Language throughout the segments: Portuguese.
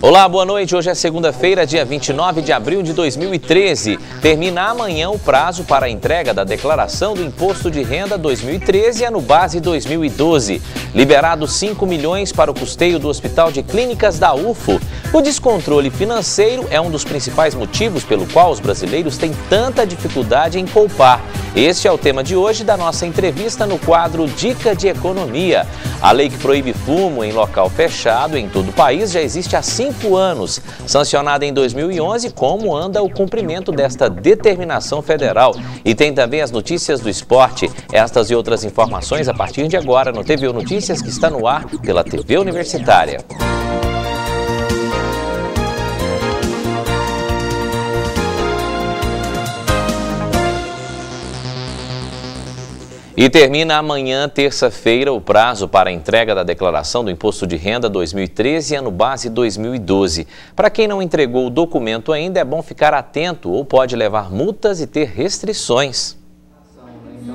Olá, boa noite. Hoje é segunda-feira, dia 29 de abril de 2013. Termina amanhã o prazo para a entrega da declaração do Imposto de Renda 2013 e ano base 2012. Liberados 5 milhões para o custeio do Hospital de Clínicas da UFO. O descontrole financeiro é um dos principais motivos pelo qual os brasileiros têm tanta dificuldade em poupar. Este é o tema de hoje da nossa entrevista no quadro Dica de Economia. A lei que proíbe fumo em local fechado em todo o país já existe há 5 anos. Sancionada em 2011, como anda o cumprimento desta determinação federal? E tem também as notícias do esporte. Estas e outras informações a partir de agora no TVU Notícias, que está no ar pela TV Universitária. E termina amanhã, terça-feira, o prazo para a entrega da declaração do Imposto de Renda 2013 e ano base 2012. Para quem não entregou o documento ainda, é bom ficar atento ou pode levar multas e ter restrições.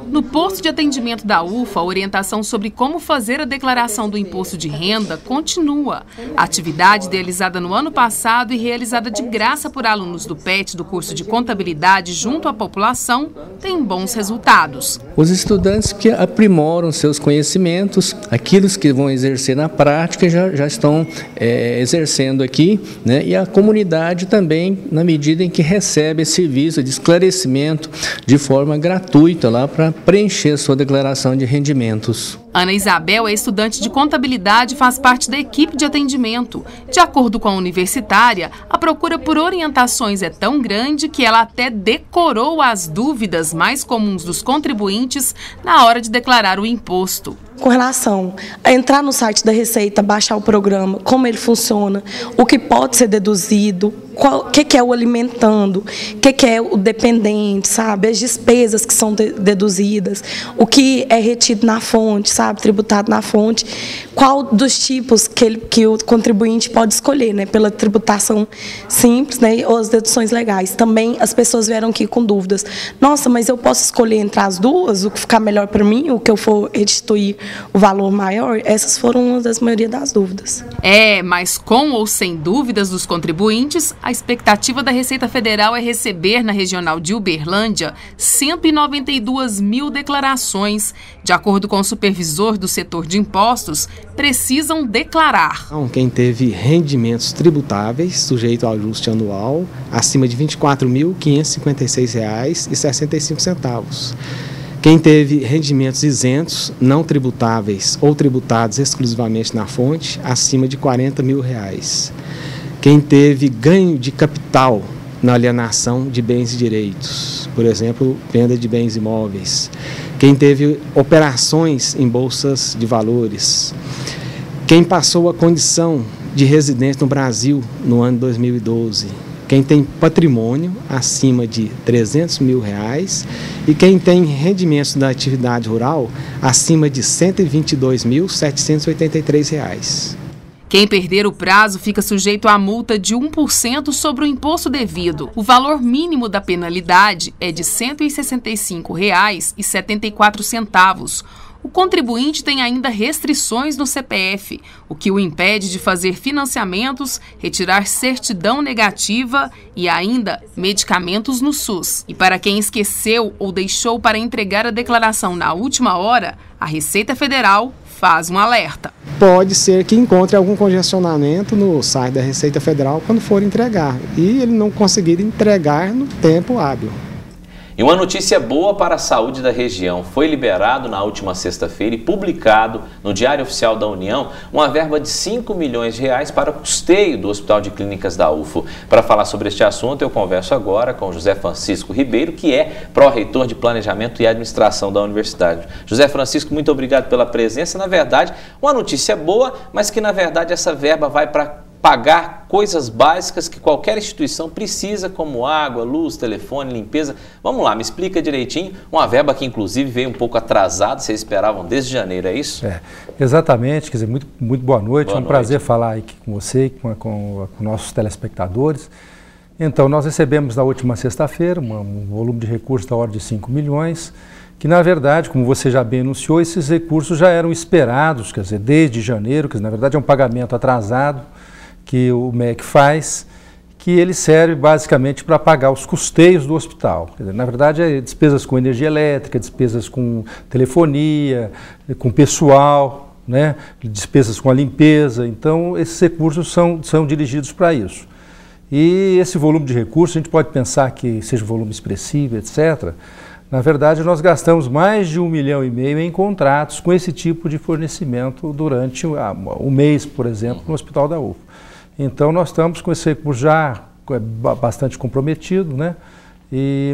No posto de atendimento da UFA, a orientação sobre como fazer a declaração do imposto de renda continua. A atividade idealizada no ano passado e realizada de graça por alunos do PET do curso de contabilidade junto à população tem bons resultados. Os estudantes que aprimoram seus conhecimentos, aquilo que vão exercer na prática já estão exercendo aqui, né? E a comunidade também, na medida em que recebe esse serviço de esclarecimento de forma gratuita lá para preencher sua declaração de rendimentos. Ana Isabel é estudante de contabilidade e faz parte da equipe de atendimento. De acordo com a universitária, a procura por orientações é tão grande que ela até decorou as dúvidas mais comuns dos contribuintes na hora de declarar o imposto. Com relação a entrar no site da Receita, baixar o programa, como ele funciona, o que pode ser deduzido, o que é o alimentando, o que é o dependente, sabe? As despesas que são deduzidas, o que é retido na fonte, sabe? Tributado na fonte, qual dos tipos que o contribuinte pode escolher, né? Pela tributação simples, né? Ou as deduções legais. Também as pessoas vieram aqui com dúvidas. Nossa, mas eu posso escolher entre as duas, o que ficar melhor para mim, o que eu for restituir o valor maior? Essas foram uma das maioria das dúvidas. Mas com ou sem dúvidas dos contribuintes, a expectativa da Receita Federal é receber na regional de Uberlândia 192 mil declarações. De acordo com o supervisor do setor de impostos, precisam declarar. Quem teve rendimentos tributáveis, sujeito ao ajuste anual, acima de R$ 24.556,65. Quem teve rendimentos isentos, não tributáveis ou tributados exclusivamente na fonte, acima de R$ 40 mil. Quem teve ganho de capital na alienação de bens e direitos, por exemplo, venda de bens imóveis. Quem teve operações em bolsas de valores. Quem passou a condição de residente no Brasil no ano 2012. Quem tem patrimônio acima de R$ 300 mil e quem tem rendimentos da atividade rural acima de R$ 122.783. Quem perder o prazo fica sujeito à multa de 1% sobre o imposto devido. O valor mínimo da penalidade é de R$ 165,74. O contribuinte tem ainda restrições no CPF, o que o impede de fazer financiamentos, retirar certidão negativa e ainda medicamentos no SUS. E para quem esqueceu ou deixou para entregar a declaração na última hora, a Receita Federal faz um alerta. Pode ser que encontre algum congestionamento no site da Receita Federal quando for entregar e ele não conseguir entregar no tempo hábil. E uma notícia boa para a saúde da região. Foi liberado na última sexta-feira e publicado no Diário Oficial da União uma verba de R$ 5 milhões para o custeio do Hospital de Clínicas da UFO. Para falar sobre este assunto, eu converso agora com José Francisco Ribeiro, que é pró-reitor de Planejamento e Administração da Universidade. José Francisco, muito obrigado pela presença. Na verdade, uma notícia boa, mas que na verdade essa verba vai para pagar coisas básicas que qualquer instituição precisa, como água, luz, telefone, limpeza. Vamos lá, me explica direitinho. Uma verba que inclusive veio um pouco atrasada, vocês esperavam desde janeiro, é isso? Exatamente, quer dizer, muito boa noite. É um prazer falar aqui com você e com nossos telespectadores. Então, nós recebemos na última sexta-feira um volume de recursos da ordem de 5 milhões, que na verdade, como você já bem anunciou, esses recursos já eram esperados, quer dizer, desde janeiro, quer dizer, na verdade é um pagamento atrasado. que o MEC faz, que ele serve basicamente para pagar os custeios do hospital. Quer dizer, na verdade, é despesas com energia elétrica, despesas com telefonia, com pessoal, né? Despesas com a limpeza. Então, esses recursos são dirigidos para isso. E esse volume de recursos, a gente pode pensar que seja um volume expressivo, etc. Na verdade, nós gastamos mais de 1,5 milhão em contratos com esse tipo de fornecimento durante um mês, por exemplo, no Hospital da UFO. Então, nós estamos com esse recurso já bastante comprometido, né?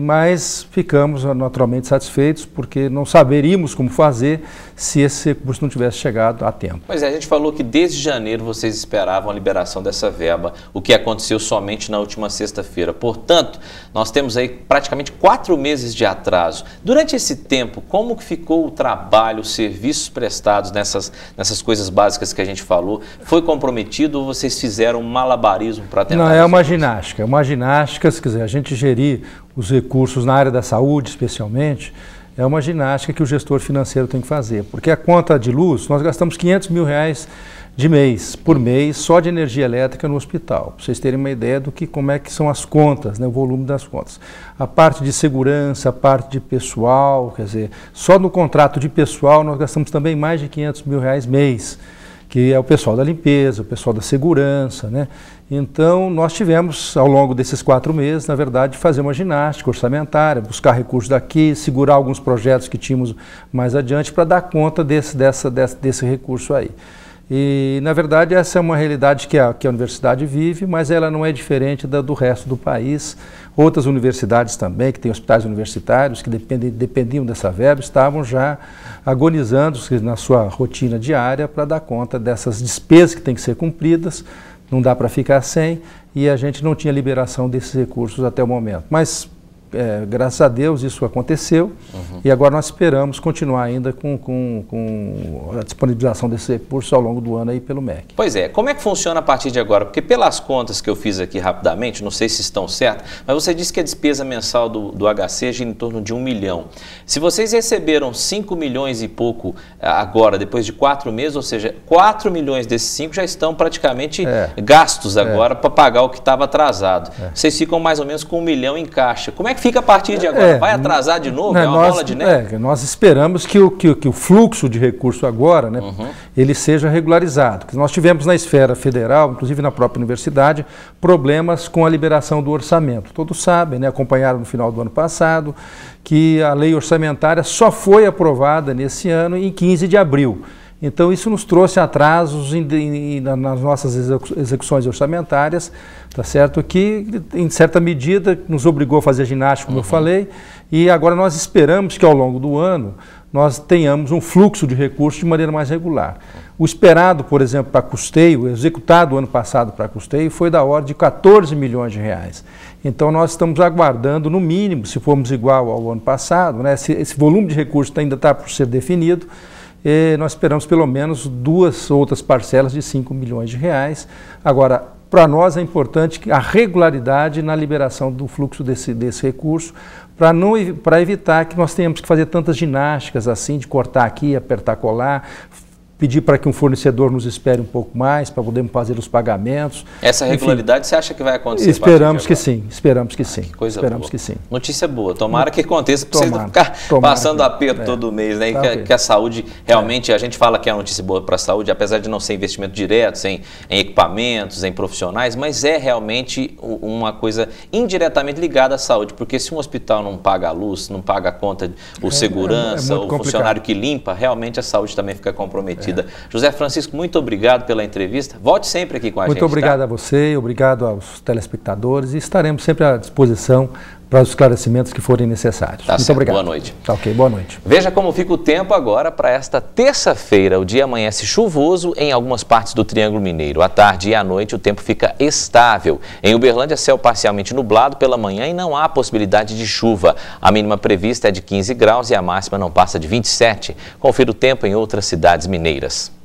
Mas ficamos naturalmente satisfeitos porque não saberíamos como fazer se esse recurso não tivesse chegado a tempo. Pois é, a gente falou que desde janeiro vocês esperavam a liberação dessa verba, o que aconteceu somente na última sexta-feira. Portanto, nós temos aí praticamente 4 meses de atraso. Durante esse tempo, como que ficou o trabalho, os serviços prestados nessas coisas básicas que a gente falou? Foi comprometido ou vocês fizeram um malabarismo para tentar? Não, é uma ginástica, se quiser, a gente gerir os recursos na área da saúde, especialmente, é uma ginástica que o gestor financeiro tem que fazer. Porque a conta de luz, nós gastamos R$500 mil por mês, só de energia elétrica no hospital. Para vocês terem uma ideia como é que são as contas, né, o volume das contas. A parte de segurança, a parte de pessoal, quer dizer, só no contrato de pessoal nós gastamos também mais de R$500 mil mês, que é o pessoal da limpeza, o pessoal da segurança, né? Então, nós tivemos, ao longo desses 4 meses, na verdade, fazer uma ginástica orçamentária, buscar recursos daqui, segurar alguns projetos que tínhamos mais adiante para dar conta desse recurso aí. E, na verdade, essa é uma realidade que a universidade vive, mas ela não é diferente do resto do país. Outras universidades também, que têm hospitais universitários, que dependiam dessa verba, estavam já agonizando na sua rotina diária para dar conta dessas despesas que têm que ser cumpridas. Não dá para ficar sem, e a gente não tinha liberação desses recursos até o momento. Mas, graças a Deus, isso aconteceu, e agora nós esperamos continuar ainda com a disponibilização desses recursos ao longo do ano aí pelo MEC. Pois é, como é que funciona a partir de agora? Porque pelas contas que eu fiz aqui rapidamente, não sei se estão certas, mas você disse que a despesa mensal do HC gira em torno de 1 milhão. Se vocês receberam 5 milhões e pouco agora, depois de 4 meses, ou seja, 4 milhões desses 5 já estão praticamente gastos agora para pagar o que estava atrasado. Vocês ficam mais ou menos com 1 milhão em caixa. Como é que fica a partir de agora? Vai atrasar de novo? É uma bola de neve? Nós esperamos que o fluxo de recurso agora, né, ele seja regularizado. Porque nós tivemos na esfera federal, inclusive na própria universidade, problemas com a liberação do orçamento. Todos sabem, né, acompanharam no final do ano passado, que a lei orçamentária só foi aprovada nesse ano em 15 de abril. Então, isso nos trouxe atrasos nas nossas execuções orçamentárias, tá certo? Que, em certa medida, nos obrigou a fazer ginástica, como eu falei, e agora nós esperamos que, ao longo do ano, nós tenhamos um fluxo de recursos de maneira mais regular. O esperado, por exemplo, para custeio, o executado ano passado para custeio, foi da ordem de R$14 milhões. Então, nós estamos aguardando, no mínimo, se formos igual ao ano passado, né? Esse volume de recursos ainda está por ser definido, nós esperamos pelo menos 2 outras parcelas de R$5 milhões. Agora, para nós é importante a regularidade na liberação do fluxo desse recurso, para evitar que nós tenhamos que fazer tantas ginásticas assim, de cortar aqui, apertar, colar, pedir para que um fornecedor nos espere um pouco mais para podermos fazer os pagamentos. Essa regularidade, enfim, você acha que vai acontecer? Esperamos que sim, esperamos que sim. Que coisa esperamos boa. Que sim. Notícia boa, tomara que aconteça, para vocês não ficar passando aperto todo mês, né? E que a saúde realmente, a gente fala que é uma notícia boa para a saúde, apesar de não ser investimento direto, em equipamentos, em profissionais, mas é realmente uma coisa indiretamente ligada à saúde, porque se um hospital não paga a luz, não paga a conta, o segurança, o funcionário que limpa, realmente a saúde também fica comprometida. José Francisco, muito obrigado pela entrevista. Volte sempre aqui com a gente. Muito obrigado a você, obrigado aos telespectadores e estaremos sempre à disposição para os esclarecimentos que forem necessários. Tá muito certo. Obrigado. Boa noite. Tá ok, boa noite. Veja como fica o tempo agora para esta terça-feira. O dia amanhece chuvoso em algumas partes do Triângulo Mineiro. À tarde e à noite o tempo fica estável. Em Uberlândia, céu parcialmente nublado pela manhã e não há possibilidade de chuva. A mínima prevista é de 15 graus e a máxima não passa de 27. Confira o tempo em outras cidades mineiras.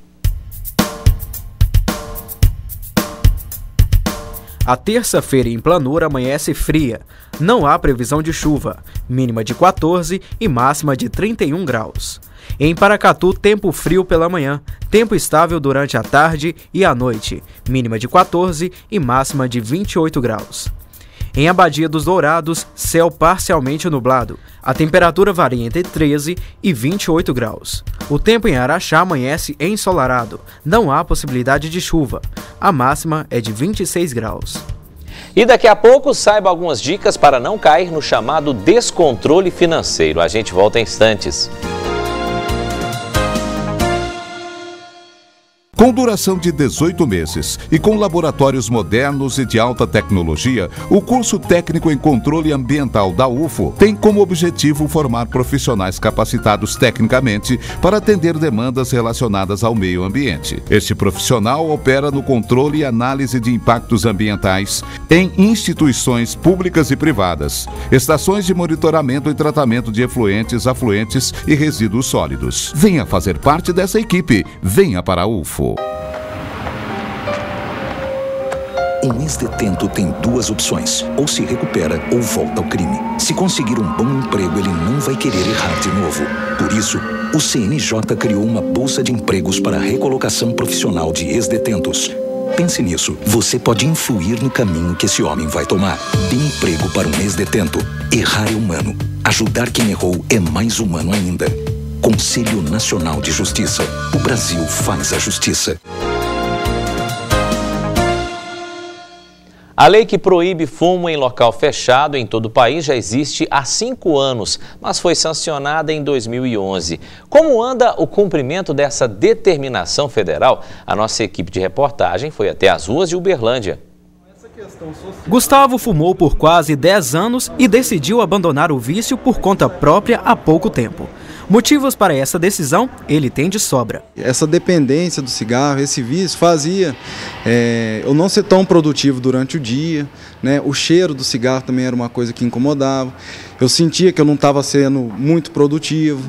A terça-feira em Planura amanhece fria. Não há previsão de chuva, mínima de 14 e máxima de 31 graus. Em Paracatu, tempo frio pela manhã, tempo estável durante a tarde e a noite, mínima de 14 e máxima de 28 graus. Em Abadia dos Dourados, céu parcialmente nublado. A temperatura varia entre 13 e 28 graus. O tempo em Araxá amanhece ensolarado. Não há possibilidade de chuva. A máxima é de 26 graus. E daqui a pouco, saiba algumas dicas para não cair no chamado descontrole financeiro. A gente volta em instantes. Com duração de 18 meses e com laboratórios modernos e de alta tecnologia, o curso técnico em controle ambiental da UFO tem como objetivo formar profissionais capacitados tecnicamente para atender demandas relacionadas ao meio ambiente. Este profissional opera no controle e análise de impactos ambientais em instituições públicas e privadas, estações de monitoramento e tratamento de efluentes, afluentes e resíduos sólidos. Venha fazer parte dessa equipe. Venha para a UFO. Um ex-detento tem duas opções: ou se recupera ou volta ao crime. Se conseguir um bom emprego, ele não vai querer errar de novo. Por isso, o CNJ criou uma bolsa de empregos para a recolocação profissional de ex-detentos. Pense nisso, você pode influir no caminho que esse homem vai tomar. Dê emprego para um ex-detento. Errar é humano. Ajudar quem errou é mais humano ainda. Conselho Nacional de Justiça. O Brasil faz a justiça. A lei que proíbe fumo em local fechado em todo o país já existe há 5 anos, mas foi sancionada em 2011. Como anda o cumprimento dessa determinação federal? A nossa equipe de reportagem foi até as ruas de Uberlândia. Gustavo fumou por quase 10 anos e decidiu abandonar o vício por conta própria há pouco tempo. Motivos para essa decisão ele tem de sobra. Essa dependência do cigarro, esse vício, fazia eu não ser tão produtivo durante o dia, né? O cheiro do cigarro também era uma coisa que incomodava. Eu sentia que eu não estava sendo muito produtivo,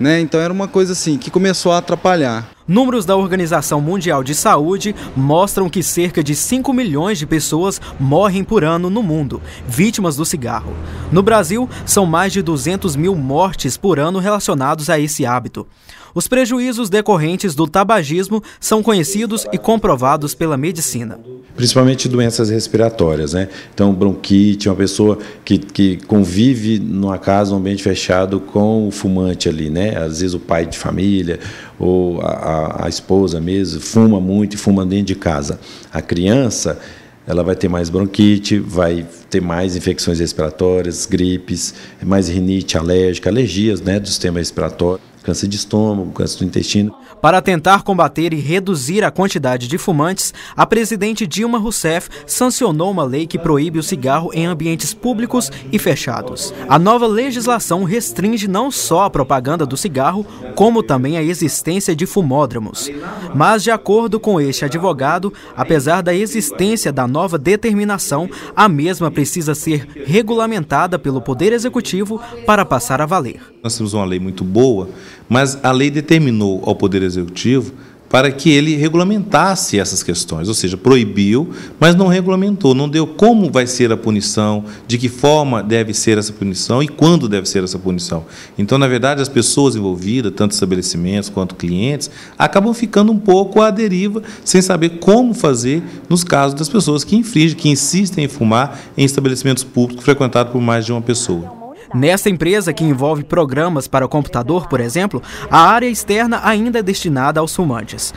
né? Então era uma coisa assim que começou a atrapalhar. Números da Organização Mundial de Saúde mostram que cerca de 5 milhões de pessoas morrem por ano no mundo, vítimas do cigarro. No Brasil, são mais de 200 mil mortes por ano relacionados a esse hábito. Os prejuízos decorrentes do tabagismo são conhecidos e comprovados pela medicina. Principalmente doenças respiratórias, né? Então, bronquite, uma pessoa que convive numa casa, um ambiente fechado com o fumante ali, né? Às vezes o pai de família ou a esposa mesmo fuma muito e fuma dentro de casa. A criança, ela vai ter mais bronquite, vai ter mais infecções respiratórias, gripes, mais rinite alérgica, alergias, né, do sistema respiratório. Câncer de estômago, câncer do intestino. Para tentar combater e reduzir a quantidade de fumantes, a presidente Dilma Rousseff sancionou uma lei que proíbe o cigarro em ambientes públicos e fechados. A nova legislação restringe não só a propaganda do cigarro, como também a existência de fumódromos. Mas, de acordo com este advogado, apesar da existência da nova determinação, a mesma precisa ser regulamentada pelo Poder Executivo para passar a valer. Nós temos uma lei muito boa, mas a lei determinou ao Poder Executivo para que ele regulamentasse essas questões, ou seja, proibiu, mas não regulamentou, não deu como vai ser a punição, de que forma deve ser essa punição e quando deve ser essa punição. Então, na verdade, as pessoas envolvidas, tanto estabelecimentos quanto clientes, acabam ficando um pouco à deriva, sem saber como fazer nos casos das pessoas que infringem, que insistem em fumar em estabelecimentos públicos frequentados por mais de uma pessoa. Nesta empresa, que envolve programas para o computador, por exemplo, a área externa ainda é destinada aos fumantes.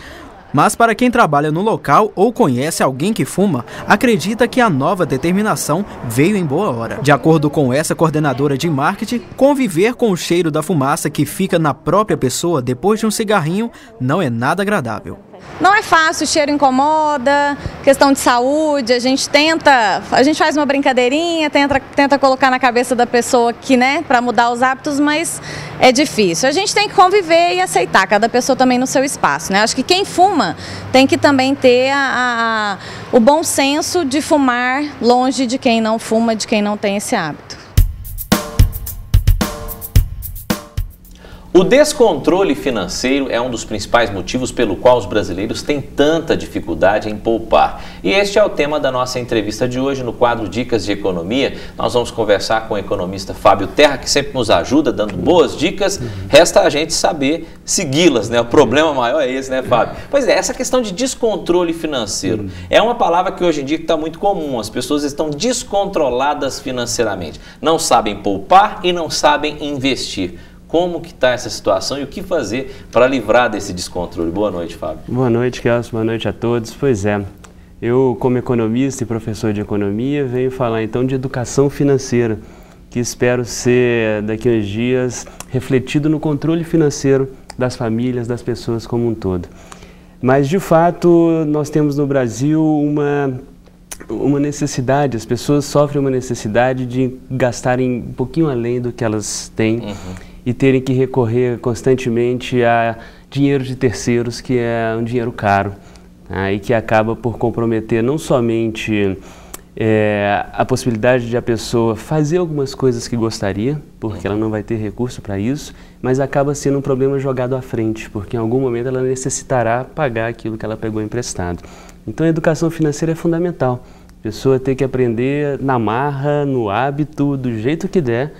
Mas para quem trabalha no local ou conhece alguém que fuma, acredita que a nova determinação veio em boa hora. De acordo com essa coordenadora de marketing, conviver com o cheiro da fumaça que fica na própria pessoa depois de um cigarrinho não é nada agradável. Não é fácil, o cheiro incomoda, questão de saúde, a gente faz uma brincadeirinha, tenta colocar na cabeça da pessoa que, né, para mudar os hábitos, mas é difícil. A gente tem que conviver e aceitar, cada pessoa também no seu espaço, né? Acho que quem fuma tem que também ter o bom senso de fumar longe de quem não fuma, de quem não tem esse hábito. O descontrole financeiro é um dos principais motivos pelo qual os brasileiros têm tanta dificuldade em poupar. E este é o tema da nossa entrevista de hoje no quadro Dicas de Economia. Nós vamos conversar com o economista Fábio Terra, que sempre nos ajuda, dando boas dicas. Resta a gente saber segui-las, né? O problema maior é esse, né, Fábio? Pois é, essa questão de descontrole financeiro é uma palavra que hoje em dia está muito comum. As pessoas estão descontroladas financeiramente. Não sabem poupar e não sabem investir. Como que está essa situação e o que fazer para livrar desse descontrole? Boa noite, Fábio. Boa noite, Kelson. Boa noite a todos. Pois é, eu como economista e professor de economia venho falar então de educação financeira, que espero ser daqui a uns dias refletido no controle financeiro das famílias, das pessoas como um todo. Mas de fato nós temos no Brasil uma necessidade, as pessoas sofrem uma necessidade de gastarem um pouquinho além do que elas têm. E terem que recorrer constantemente a dinheiro de terceiros, que é um dinheiro caro, e que acaba por comprometer não somente a possibilidade de a pessoa fazer algumas coisas que gostaria, porque ela não vai ter recurso para isso, mas acaba sendo um problema jogado à frente, porque em algum momento ela necessitará pagar aquilo que ela pegou emprestado. Então a educação financeira é fundamental. A pessoa tem que aprender na marra, no hábito, do jeito que der,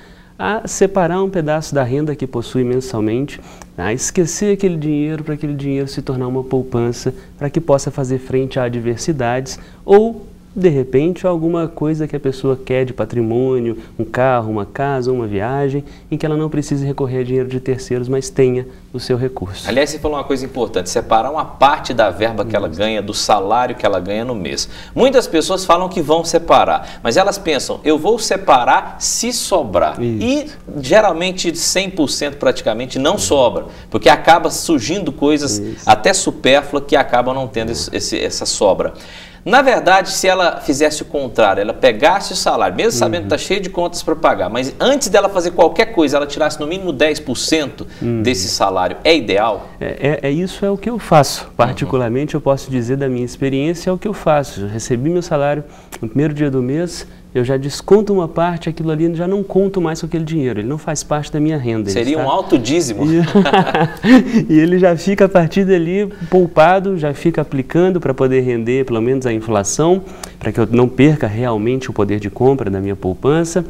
a separar um pedaço da renda que possui mensalmente, a esquecer aquele dinheiro para aquele dinheiro se tornar uma poupança para que possa fazer frente a adversidades ou, de repente, alguma coisa que a pessoa quer de patrimônio, um carro, uma casa, uma viagem, em que ela não precise recorrer a dinheiro de terceiros, mas tenha o seu recurso. Aliás, você falou uma coisa importante, separar uma parte da verba que ela ganha, do salário que ela ganha no mês. Muitas pessoas falam que vão separar, mas elas pensam, eu vou separar se sobrar. Isso. E geralmente 100% praticamente não sobra, porque acaba surgindo coisas até supérfluas que acabam não tendo essa sobra. Na verdade, se ela fizesse o contrário, ela pegasse o salário, mesmo sabendo que está cheio de contas para pagar, mas antes dela fazer qualquer coisa, ela tirasse no mínimo 10% desse salário, é ideal? Isso é o que eu faço. Particularmente, eu posso dizer da minha experiência, é o que eu faço. Eu recebi meu salário no primeiro dia do mês, eu já desconto uma parte, aquilo ali já não conto mais com aquele dinheiro, ele não faz parte da minha renda. Seria um autodízimo. E ele já fica a partir dali poupado, já fica aplicando para poder render pelo menos a inflação, para que eu não perca realmente o poder de compra da minha poupança.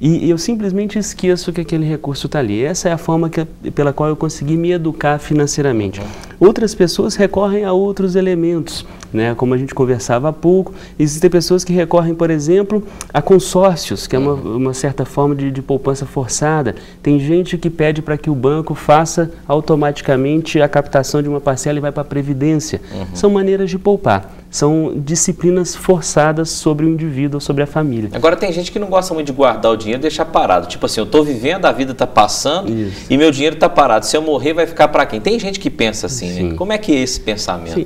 E eu simplesmente esqueço que aquele recurso está ali. Essa é a forma pela qual eu consegui me educar financeiramente. Outras pessoas recorrem a outros elementos, né? Como a gente conversava há pouco, existem pessoas que recorrem, por exemplo, a consórcios, que é uma certa forma de poupança forçada. Tem gente que pede para que o banco faça automaticamente a captação de uma parcela e vai para a Previdência. São maneiras de poupar. São disciplinas forçadas sobre o indivíduo ou sobre a família. Agora tem gente que não gosta muito de guardar o dinheiro e deixar parado. Tipo assim, eu estou vivendo, a vida está passando e meu dinheiro está parado. Se eu morrer, vai ficar para quem? Tem gente que pensa assim, né? Como é que é esse pensamento? Sim,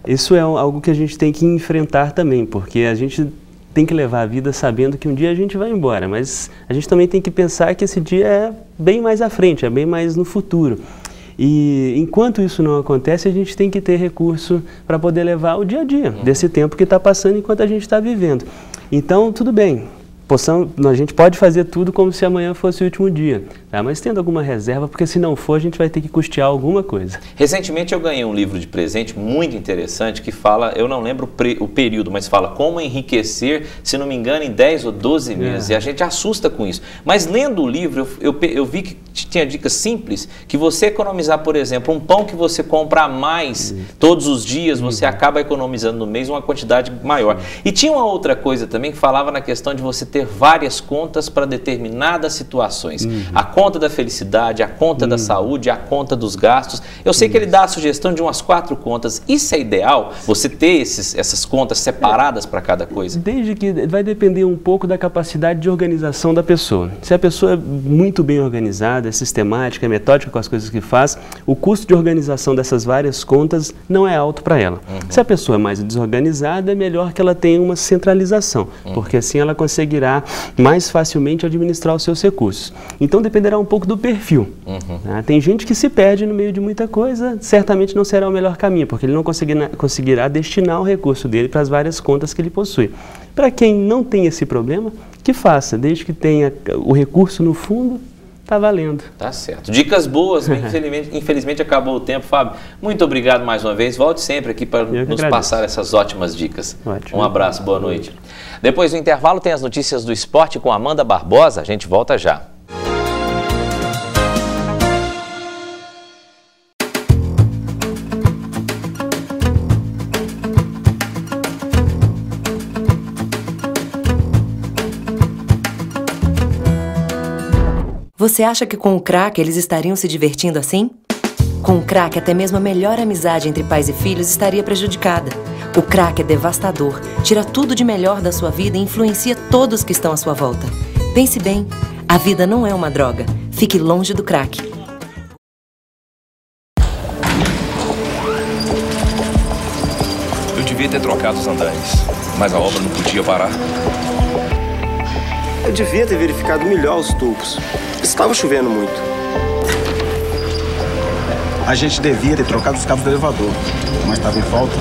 isso é algo que a gente tem que enfrentar também, porque a gente tem que levar a vida sabendo que um dia a gente vai embora, mas a gente também tem que pensar que esse dia é bem mais à frente, é bem mais no futuro. E enquanto isso não acontece, a gente tem que ter recurso para poder levar o dia a dia desse tempo que está passando enquanto a gente está vivendo. Então, tudo bem, a gente pode fazer tudo como se amanhã fosse o último dia, tá? Mas tendo alguma reserva, porque se não for, a gente vai ter que custear alguma coisa. Recentemente eu ganhei um livro de presente muito interessante que fala, eu não lembro o período, mas fala como enriquecer, se não me engano, em 10 ou 12 meses. E a gente assusta com isso. Mas lendo o livro, eu vi que tinha dicas simples, que você economizar, por exemplo, um pão que você compra a mais todos os dias, você acaba economizando no mês uma quantidade maior. E tinha uma outra coisa também que falava na questão de você ter várias contas para determinadas situações. A conta da felicidade, a conta da saúde, a conta dos gastos. Eu sei que ele dá a sugestão de umas 4 contas. Isso é ideal? Você ter essas contas separadas para cada coisa? Desde que vai depender um pouco da capacidade de organização da pessoa. Se a pessoa é muito bem organizada, é sistemática, é metódica com as coisas que faz, o custo de organização dessas várias contas não é alto para ela. Se a pessoa é mais desorganizada, é melhor que ela tenha uma centralização, porque assim ela conseguirá mais facilmente administrar os seus recursos. Então dependerá um pouco do perfil. Tem gente que se perde no meio de muita coisa, certamente não será o melhor caminho, porque ele não conseguirá destinar o recurso dele para as várias contas que ele possui. Para quem não tem esse problema, que faça, desde que tenha o recurso no fundo, tá valendo. Tá certo. Dicas boas, infelizmente acabou o tempo, Fábio. Muito obrigado mais uma vez. Volte sempre aqui para nos passar essas ótimas dicas. Ótimo. Um abraço, boa noite. Depois do intervalo tem as notícias do esporte com Amanda Barbosa. A gente volta já. Você acha que com o crack eles estariam se divertindo assim? Com o crack, até mesmo a melhor amizade entre pais e filhos estaria prejudicada. O crack é devastador, tira tudo de melhor da sua vida e influencia todos que estão à sua volta. Pense bem, a vida não é uma droga. Fique longe do crack. Eu devia ter trocado os andares, mas a obra não podia parar. Eu devia ter verificado melhor os tubos. Estava chovendo muito. A gente devia ter trocado os cabos do elevador, mas estava em falta.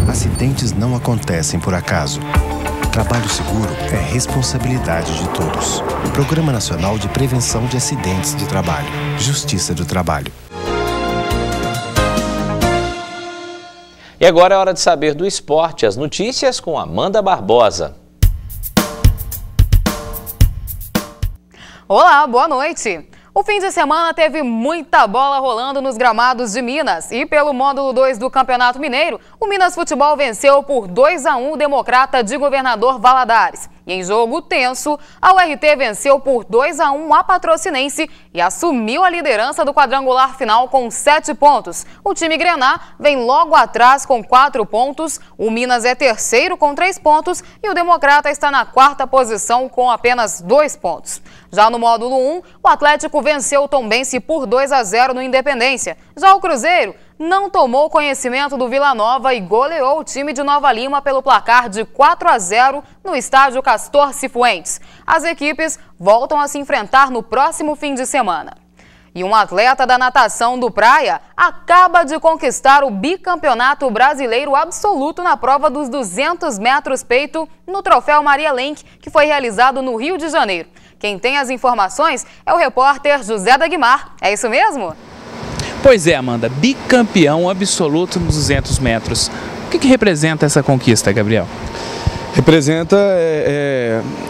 Acidentes não acontecem por acaso. Trabalho seguro é responsabilidade de todos. Programa Nacional de Prevenção de Acidentes de Trabalho. Justiça do Trabalho. E agora é hora de saber do esporte, as notícias com Amanda Barbosa. Olá, boa noite! O fim de semana teve muita bola rolando nos gramados de Minas e pelo módulo 2 do Campeonato Mineiro, o Minas Futebol venceu por 2-1 o Democrata de Governador Valadares. E em jogo tenso, a URT venceu por 2-1 a Patrocinense e assumiu a liderança do quadrangular final com 7 pontos. O time Grená vem logo atrás com 4 pontos, o Minas é terceiro com 3 pontos e o Democrata está na 4ª posição com apenas 2 pontos. Já no módulo 1, o Atlético venceu o Tombense por 2-0 no Independência. Já o Cruzeiro não tomou conhecimento do Vila Nova e goleou o time de Nova Lima pelo placar de 4-0 no estádio Castor Cifuentes. As equipes voltam a se enfrentar no próximo fim de semana. E um atleta da natação do Praia acaba de conquistar o bicampeonato brasileiro absoluto na prova dos 200 metros peito no Troféu Maria Lenk, que foi realizado no Rio de Janeiro. Quem tem as informações é o repórter José Dagmar. É isso mesmo? Pois é, Amanda, bicampeão absoluto nos 200 metros. O que representa essa conquista, Gabriel? Representa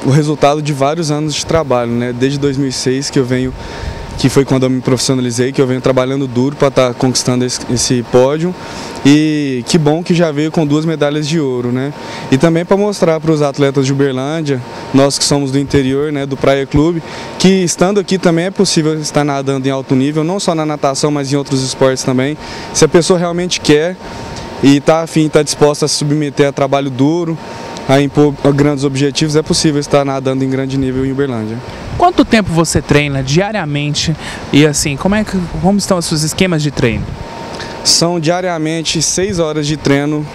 o resultado de vários anos de trabalho, né? Desde 2006 que foi quando eu me profissionalizei, que eu venho trabalhando duro para estar conquistando esse pódio. E que bom que já veio com 2 medalhas de ouro, né? E também para mostrar para os atletas de Uberlândia, nós que somos do interior, né, do Praia Clube, que estando aqui também é possível estar nadando em alto nível, não só na natação, mas em outros esportes também. Se a pessoa realmente quer e está disposta a se submeter a trabalho duro, a impor grandes objetivos, é possível estar nadando em grande nível em Uberlândia. Quanto tempo você treina diariamente e assim, como estão os seus esquemas de treino? São diariamente 6 horas de treino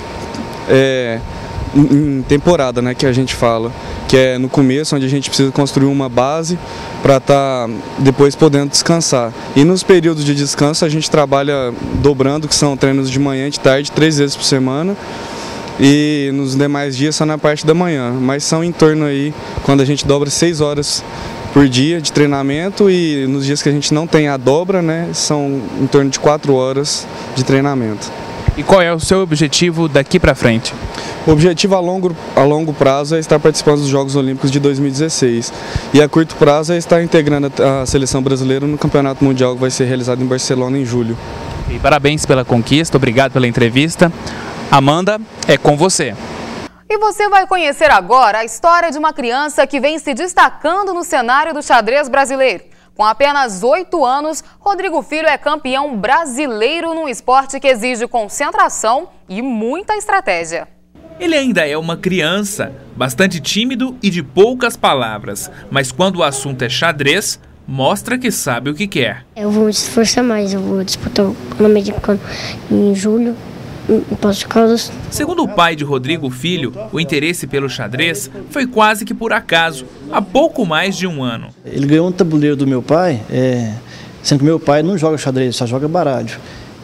em temporada, né, que a gente fala, que é no começo, onde a gente precisa construir uma base para estar depois podendo descansar. E nos períodos de descanso a gente trabalha dobrando, que são treinos de manhã e de tarde, 3 vezes por semana. E nos demais dias só na parte da manhã, mas são em torno aí, quando a gente dobra 6 horas por dia de treinamento, e nos dias que a gente não tem a dobra, né, são em torno de 4 horas de treinamento. E qual é o seu objetivo daqui para frente? O objetivo a longo prazo é estar participando dos Jogos Olímpicos de 2016 e a curto prazo é estar integrando a seleção brasileira no Campeonato Mundial que vai ser realizado em Barcelona em julho. E parabéns pela conquista, obrigado pela entrevista. Amanda, é com você. E você vai conhecer agora a história de uma criança que vem se destacando no cenário do xadrez brasileiro. Com apenas 8 anos, Rodrigo Filho é campeão brasileiro num esporte que exige concentração e muita estratégia. Ele ainda é uma criança, bastante tímido e de poucas palavras, mas quando o assunto é xadrez, mostra que sabe o que quer. Eu vou me esforçar mais, eu vou disputar o Pan-Americano em julho. Segundo o pai de Rodrigo Filho, o interesse pelo xadrez foi quase que por acaso, há pouco mais de 1 ano. Ele ganhou um tabuleiro do meu pai, sendo que meu pai não joga xadrez, só joga baralho.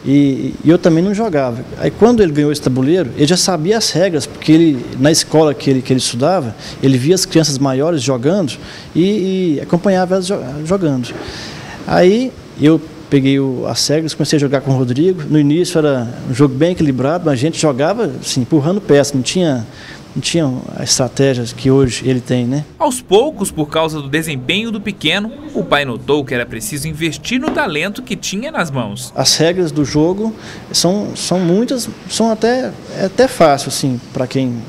E eu também não jogava. Aí quando ele ganhou esse tabuleiro, ele já sabia as regras, porque ele, na escola que ele estudava, ele via as crianças maiores jogando e acompanhava elas jogando. Aí eu peguei as regras, comecei a jogar com o Rodrigo. No início era um jogo bem equilibrado, mas a gente jogava assim, empurrando peça, não tinha a estratégia que hoje ele tem, né? Aos poucos, por causa do desempenho do pequeno, o pai notou que era preciso investir no talento que tinha nas mãos. As regras do jogo são muitas, são até fácil assim para quem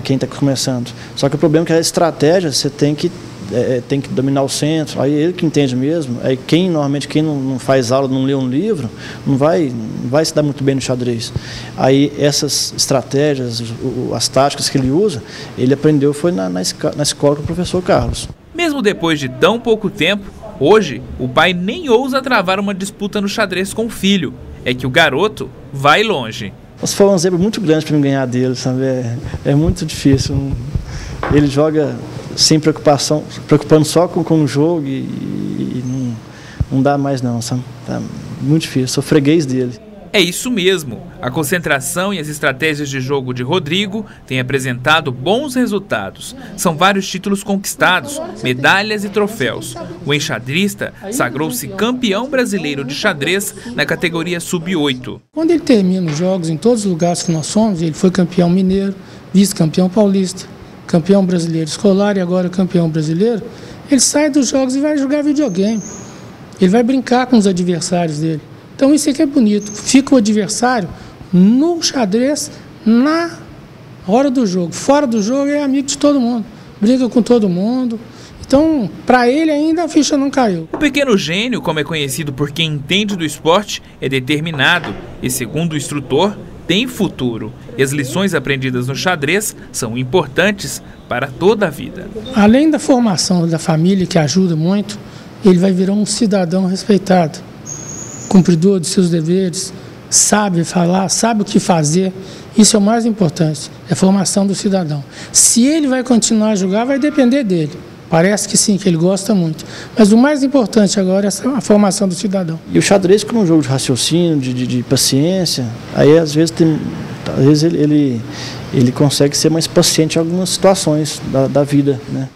está começando. Só que o problema é que a estratégia você tem que dominar o centro, aí ele que entende mesmo. Aí normalmente quem não faz aula, não lê um livro, não vai se dar muito bem no xadrez. Aí essas estratégias, as táticas que ele usa, ele aprendeu foi na escola com o professor Carlos. Mesmo depois de tão pouco tempo, hoje o pai nem ousa travar uma disputa no xadrez com o filho. É que o garoto vai longe. Mas foi uma zebra muito grande para mim ganhar dele, sabe? É muito difícil. Ele joga sem preocupação, preocupando só com o jogo e não dá mais não, sabe? Tá muito difícil, sou freguês dele. É isso mesmo. A concentração e as estratégias de jogo de Rodrigo têm apresentado bons resultados. São vários títulos conquistados, medalhas e troféus. O enxadrista sagrou-se campeão brasileiro de xadrez na categoria sub-8. Quando ele termina os jogos em todos os lugares que nós somos, ele foi campeão mineiro, vice-campeão paulista, campeão brasileiro escolar e agora campeão brasileiro, ele sai dos jogos e vai jogar videogame. Ele vai brincar com os adversários dele. Então isso aqui é bonito. Fica o adversário no xadrez na hora do jogo. Fora do jogo é amigo de todo mundo. Brinca com todo mundo. Então, para ele ainda a ficha não caiu. O pequeno gênio, como é conhecido por quem entende do esporte, é determinado e, segundo o instrutor, tem futuro. E as lições aprendidas no xadrez são importantes para toda a vida. Além da formação da família, que ajuda muito, ele vai virar um cidadão respeitado, cumpridor de seus deveres, sabe falar, sabe o que fazer. Isso é o mais importante, é a formação do cidadão. Se ele vai continuar a jogar, vai depender dele. Parece que sim, que ele gosta muito. Mas o mais importante agora é a formação do cidadão. E o xadrez, como um jogo de raciocínio, de paciência, aí às vezes ele consegue ser mais paciente em algumas situações da vida, né?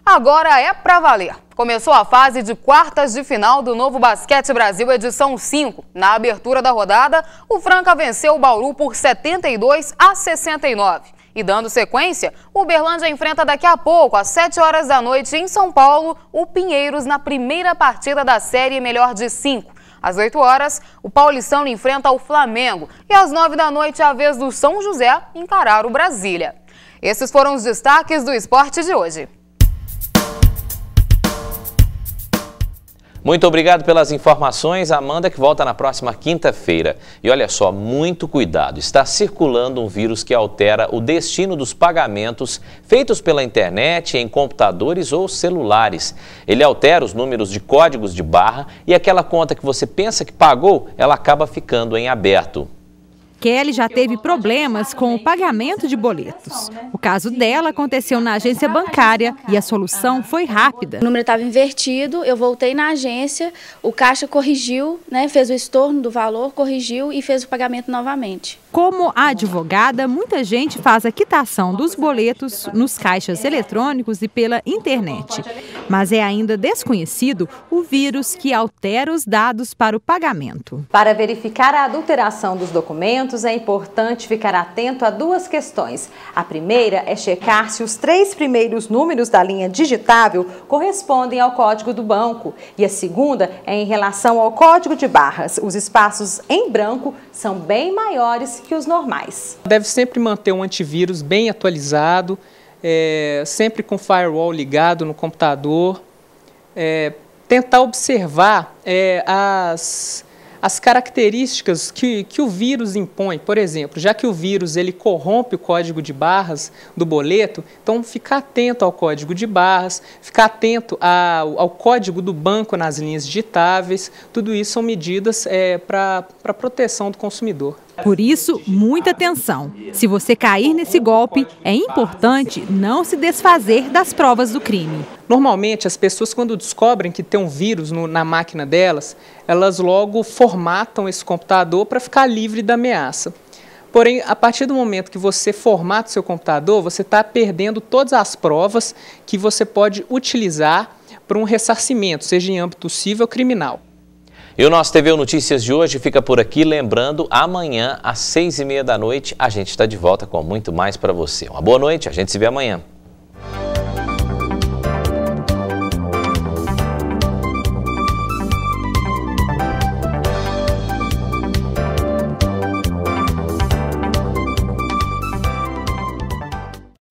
Agora é pra valer. Começou a fase de quartas de final do Novo Basquete Brasil edição 5. Na abertura da rodada, o Franca venceu o Bauru por 72-69. E dando sequência, o Uberlândia enfrenta daqui a pouco, às 7 horas da noite, em São Paulo, o Pinheiros na primeira partida da série melhor de 5. Às 8 horas, o Paulistano enfrenta o Flamengo. E às 9 da noite, a vez do São José encarar o Brasília. Esses foram os destaques do esporte de hoje. Muito obrigado pelas informações, Amanda, que volta na próxima quinta-feira. E olha só, muito cuidado, está circulando um vírus que altera o destino dos pagamentos feitos pela internet, em computadores ou celulares. Ele altera os números de códigos de barra e aquela conta que você pensa que pagou, ela acaba ficando em aberto. Kelly já teve problemas com o pagamento de boletos. O caso dela aconteceu na agência bancária e a solução foi rápida. O número estava invertido, eu voltei na agência, o caixa corrigiu, fez o estorno do valor, corrigiu e fez o pagamento novamente. Como a advogada, muita gente faz a quitação dos boletos nos caixas eletrônicos e pela internet. Mas é ainda desconhecido o vírus que altera os dados para o pagamento. Para verificar a adulteração dos documentos, é importante ficar atento a duas questões. A primeira é checar se os 3 primeiros números da linha digitável correspondem ao código do banco. E a segunda é em relação ao código de barras. Os espaços em branco são bem maiores que os normais. Deve sempre manter um antivírus bem atualizado, sempre com firewall ligado no computador, tentar observar as características que o vírus impõe. Por exemplo, já que o vírus ele corrompe o código de barras do boleto, então ficar atento ao código de barras, ficar atento ao código do banco nas linhas digitáveis, tudo isso são medidas para a proteção do consumidor. Por isso, muita atenção. Se você cair nesse golpe, é importante não se desfazer das provas do crime. Normalmente, as pessoas, quando descobrem que tem um vírus na máquina delas, elas logo formatam esse computador para ficar livre da ameaça. Porém, a partir do momento que você formata o seu computador, você está perdendo todas as provas que você pode utilizar para um ressarcimento, seja em âmbito civil ou criminal. E o nosso TVU Notícias de hoje fica por aqui. Lembrando, amanhã às 6h30 da noite a gente está de volta com muito mais para você. Uma boa noite, a gente se vê amanhã.